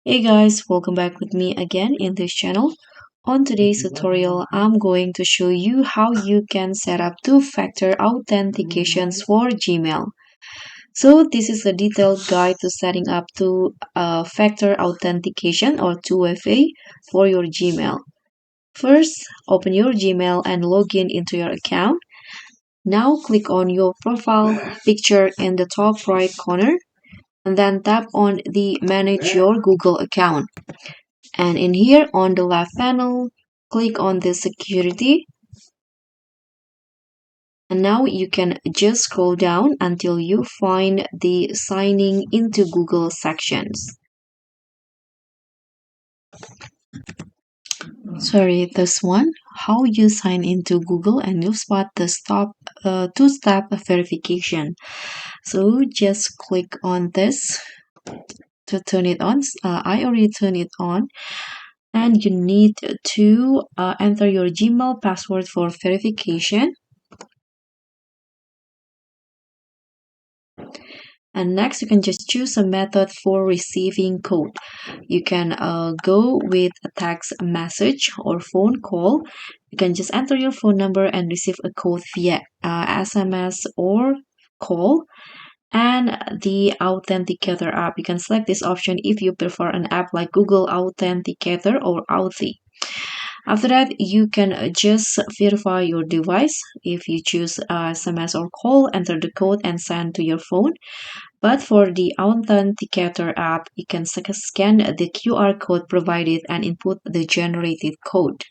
Hey guys, welcome back with me again in this channel. On today's tutorial, I'm going to show you how you can set up two-factor authentications for Gmail. So this is a detailed guide to setting up two-factor authentication or 2FA for your Gmail. First, open your Gmail and log in into your account. Now click on your profile picture in the top right corner and then tap on the Manage Your Google account. And in here on the left panel, click on the security. And now you can just scroll down until you find the signing into Google sections. Sorry, this one, how you sign into Google and you spot the two-step verification. So just click on this to turn it on. I already turned it on. And you need to enter your Gmail password for verification. And next, you can just choose a method for receiving code. You can go with a text message or phone call. You can just enter your phone number and receive a code via SMS or call. And the Authenticator app, you can select this option if you prefer an app like Google Authenticator or Authy. After that, you can just verify your device. If you choose SMS or call, enter the code and send to your phone. But for the Authenticator app, you can scan the QR code provided and input the generated code.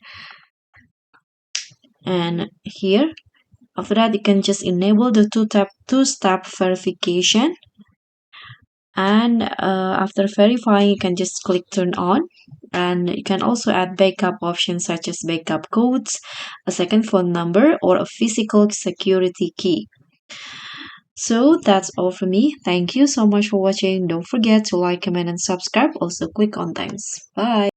And here, after that, you can just enable the two-step verification. And after verifying, you can just click turn on. And you can also add backup options such as backup codes, a second phone number, or a physical security key. So that's all from me. Thank you so much for watching. Don't forget to like, comment, and subscribe. Also click on thanks. Bye.